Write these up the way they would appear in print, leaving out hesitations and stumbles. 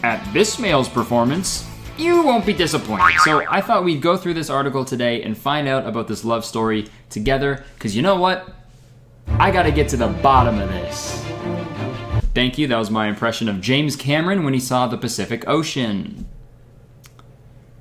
at this male's performance, you won't be disappointed. So I thought we'd go through this article today and find out about this love story together, because you know what? I gotta get to the bottom of this. Thank you, that was my impression of James Cameron when he saw the Pacific Ocean.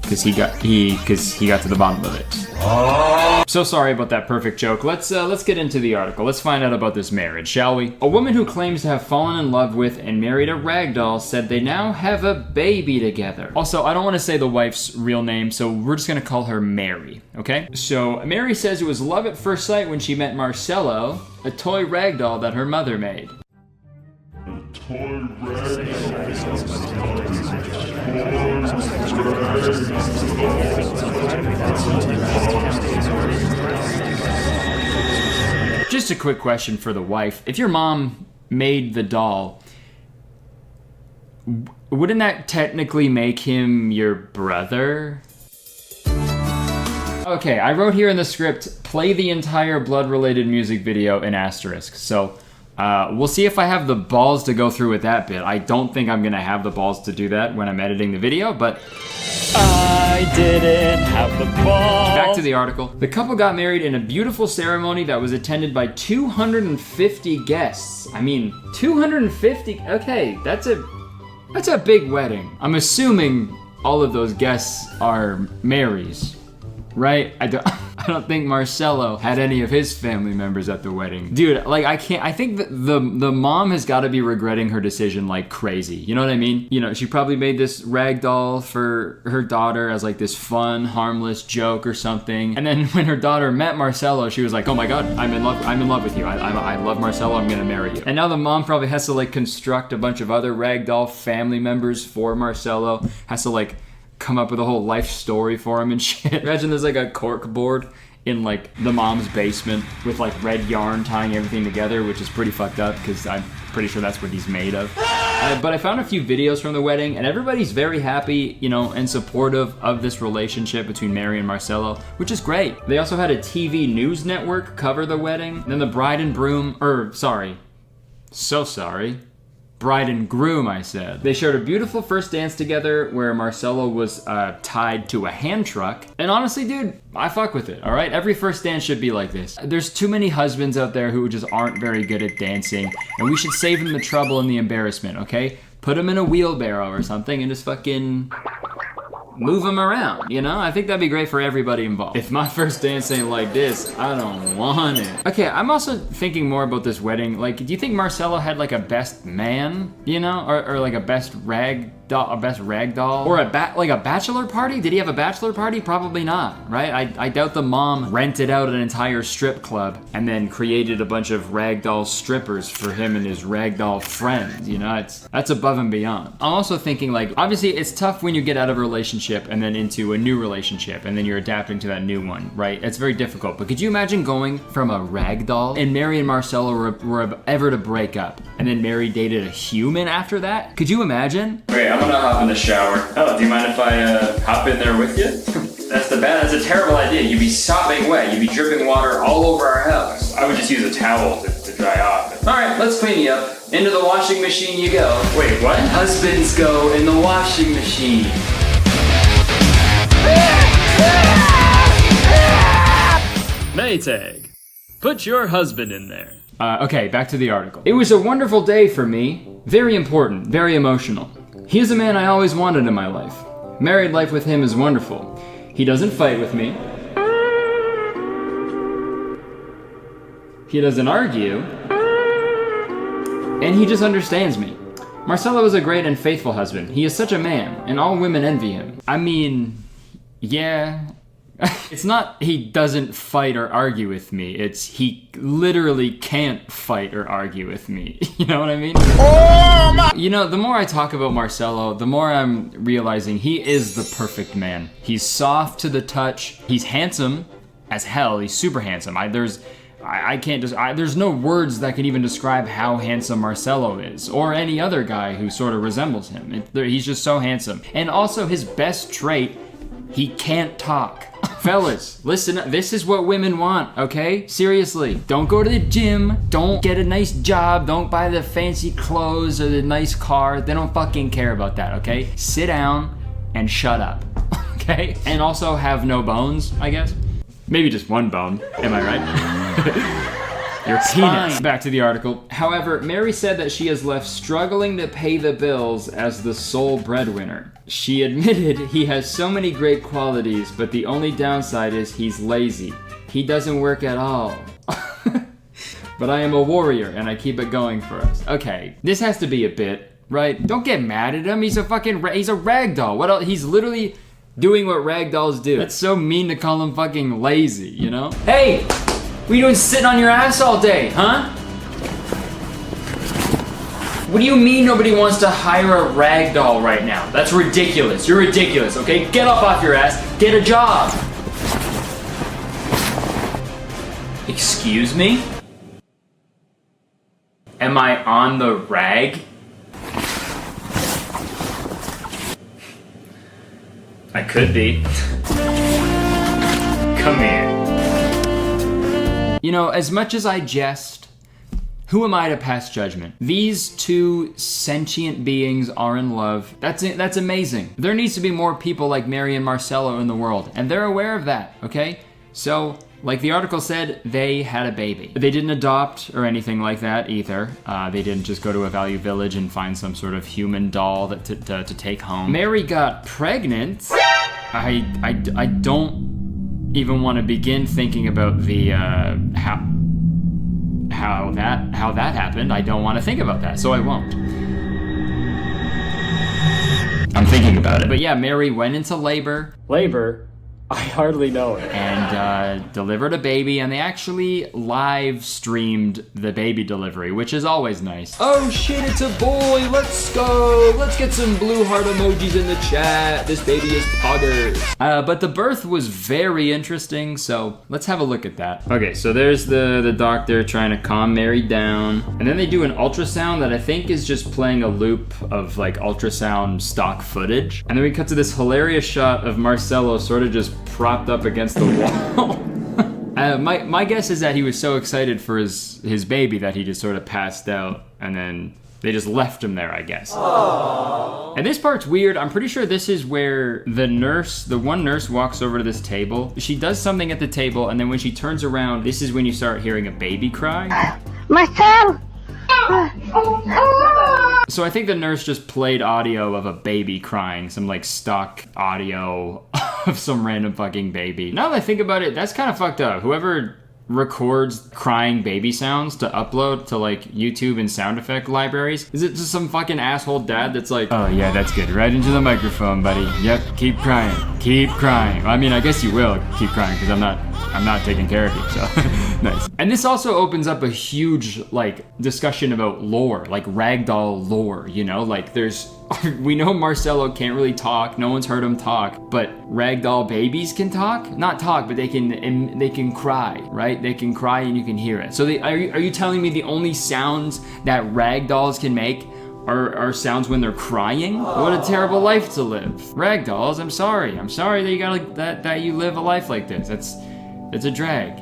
Because he got to the bottom of it. So sorry about that perfect joke. Let's get into the article. Let's find out about this marriage, shall we? A woman who claims to have fallen in love with and married a ragdoll said they now have a baby together. Also, I don't want to say the wife's real name, so we're just gonna call her Mary, okay? So Mary says it was love at first sight when she met Marcello, a toy ragdoll that her mother made. Just a quick question for the wife. If your mom made the doll, wouldn't that technically make him your brother? Okay, I wrote here in the script, play the entire blood-related music video in asterisk. So we'll see if I have the balls to go through with that bit. I don't think I'm gonna have the balls to do that when I'm editing the video, but I didn't have the balls. Back to the article. The couple got married in a beautiful ceremony that was attended by 250 guests. I mean, 250, okay, that's a big wedding. I'm assuming all of those guests are Mary's, right? I don't think Marcello had any of his family members at the wedding. Dude, like I think that the mom has got to be regretting her decision like crazy. You know what I mean? You know, she probably made this rag doll for her daughter as like this fun, harmless joke or something. And then when her daughter met Marcello, she was like, oh my God, I'm in love with you. I love Marcello, I'm gonna marry you. And now the mom probably has to like construct a bunch of other rag doll family members for Marcello, has to like come up with a whole life story for him and shit. Imagine there's like a cork board in like the mom's basement with like red yarn tying everything together, which is pretty fucked up because I'm pretty sure that's what he's made of. But I found a few videos from the wedding and everybody's very happy, you know, and supportive of this relationship between Mary and Marcello, which is great. They also had a TV news network cover the wedding. And then the bride and groom, bride and groom, I said. They shared a beautiful first dance together where Marcello was tied to a hand truck. And honestly, dude, I fuck with it, all right? Every first dance should be like this. There's too many husbands out there who just aren't very good at dancing, and we should save them the trouble and the embarrassment, okay? Put them in a wheelbarrow or something and just fucking move them around, you know? I think that'd be great for everybody involved. If my first dance ain't like this, I don't want it. Okay, I'm also thinking more about this wedding. Like, do you think Marcello had like a best man, you know? Or like a best rag doll? Or a bachelor party? Did he have a bachelor party? Probably not, right? I doubt the mom rented out an entire strip club and then created a bunch of ragdoll strippers for him and his ragdoll friends, you know? That's above and beyond. I'm also thinking like, obviously it's tough when you get out of a relationship and then into a new relationship and then you're adapting to that new one, right? It's very difficult, but could you imagine going from a ragdoll and Mary and Marcello were ever to break up and then Mary dated a human after that? Could you imagine? Okay, I'm gonna hop in the shower. Oh, do you mind if I hop in there with you? That's a terrible idea. You'd be sopping wet. You'd be dripping water all over our house. I would just use a towel to dry off. All right, let's clean you up. Into the washing machine you go. Wait, what? Husbands go in the washing machine. Maytag, put your husband in there. Okay, back to the article. It was a wonderful day for me. Very important, very emotional. He is a man I always wanted in my life. Married life with him is wonderful. He doesn't fight with me. He doesn't argue. And he just understands me. Marcello is a great and faithful husband. He is such a man, and all women envy him. I mean, yeah. It's not he doesn't fight or argue with me. It's he literally can't fight or argue with me. You know what I mean? Oh my! You know, the more I talk about Marcello, the more I'm realizing he is the perfect man. He's soft to the touch. He's handsome as hell. He's super handsome. There's no words that can even describe how handsome Marcello is, or any other guy who sort of resembles him. He's just so handsome. And also his best trait, he can't talk. Fellas, listen up. This is what women want, okay? Seriously. Don't go to the gym. Don't get a nice job. Don't buy the fancy clothes or the nice car. They don't fucking care about that, okay? Sit down and shut up, okay? And also have no bones, I guess. Maybe just one bone, am I right? Your penis. Back to the article. However, Mary said that she is left struggling to pay the bills as the sole breadwinner. She admitted he has so many great qualities, but the only downside is he's lazy. He doesn't work at all. But I am a warrior and I keep it going for us. Okay, this has to be a bit, right? Don't get mad at him. He's a ragdoll. What else? He's literally doing what ragdolls do. It's so mean to call him fucking lazy, you know? Hey, what are you doing sitting on your ass all day, huh? What do you mean nobody wants to hire a ragdoll right now? That's ridiculous. You're ridiculous, okay? Get up off your ass, get a job. Excuse me? Am I on the rag? I could be. Come here. You know, as much as I jest, who am I to pass judgment? These two sentient beings are in love. That's amazing. There needs to be more people like Mary and Marcello in the world, and they're aware of that, okay? So, like the article said, they had a baby. They didn't adopt or anything like that either. They didn't just go to a value village and find some sort of human doll to take home. Mary got pregnant. I don't even want to begin thinking about the how that happened. I don't want to think about that, so I won't. I'm thinking about it. But yeah, Mary went into labor. Labor? I hardly know it. And delivered a baby, and they actually live streamed the baby delivery, which is always nice. Oh shit, it's a boy, let's go. Let's get some blue heart emojis in the chat. This baby is poggers. But the birth was very interesting, so let's have a look at that. Okay, so there's the doctor trying to calm Mary down. And then they do an ultrasound that I think is just playing a loop of like ultrasound stock footage. And then we cut to this hilarious shot of Marcello sort of just propped up against the wall. My guess is that he was so excited for his baby that he just sort of passed out, and then they just left him there, I guess. Aww. And this part's weird. I'm pretty sure this is where the one nurse walks over to this table. She does something at the table, and then when she turns around, this is when you start hearing a baby cry. Marcel! So I think the nurse just played audio of a baby crying, some like stock audio of some random fucking baby. Now that I think about it, that's kind of fucked up. Whoever records crying baby sounds to upload to like YouTube and sound effect libraries, is it just some fucking asshole dad that's like, oh yeah, that's good, right into the microphone, buddy. Yep, keep crying, keep crying. Well, I mean, I guess you will keep crying because I'm not taking care of you, so nice. And this also opens up a huge like discussion about lore, like ragdoll lore, you know, like we know Marcello can't really talk, no one's heard him talk, but ragdoll babies can talk? Not talk, but they can cry, right? They can cry and you can hear it. So are you telling me the only sounds that ragdolls can make are sounds when they're crying? What a terrible life to live. Ragdolls, I'm sorry that you that you live a life like this. It's a drag.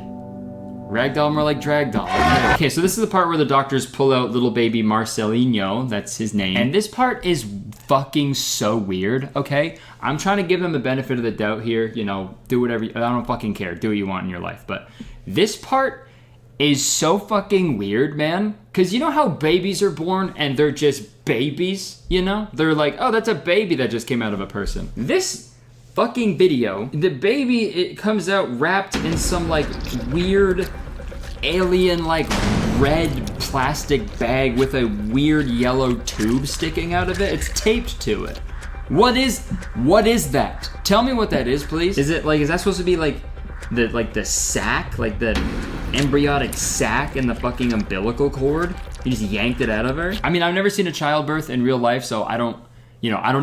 Ragdoll more like dragdoll. Okay, so this is the part where the doctors pull out little baby Marcelinho, that's his name. And this part is fucking so weird, okay? I'm trying to give them the benefit of the doubt here, you know, do whatever, I don't fucking care, do what you want in your life. But this part is so fucking weird, man. Cause you know how babies are born and they're just babies, you know? They're like, oh, that's a baby that just came out of a person. This fucking video, the baby, it comes out wrapped in some like weird alien like red plastic bag with a weird yellow tube sticking out of it. It's taped to it. What is that? Tell me what that is, please. Is that supposed to be like the sac, like the embryonic sac in the fucking umbilical cord? He just yanked it out of her? I mean, I've never seen a childbirth in real life, so I don't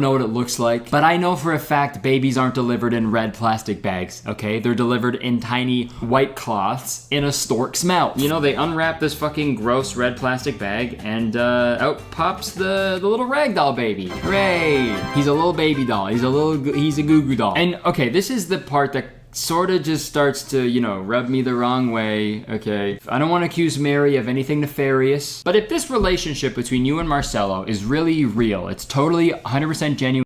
know what it looks like, but I know for a fact babies aren't delivered in red plastic bags, okay? They're delivered in tiny white cloths in a stork's mouth. You know, they unwrap this fucking gross red plastic bag and out pops the little ragdoll baby. Hooray! He's a little baby doll. He's a goo goo doll. And okay, this is the part that sort of just starts to, you know, rub me the wrong way, okay? I don't want to accuse Mary of anything nefarious, but if this relationship between you and Marcelo is really real, it's totally 100% genuine,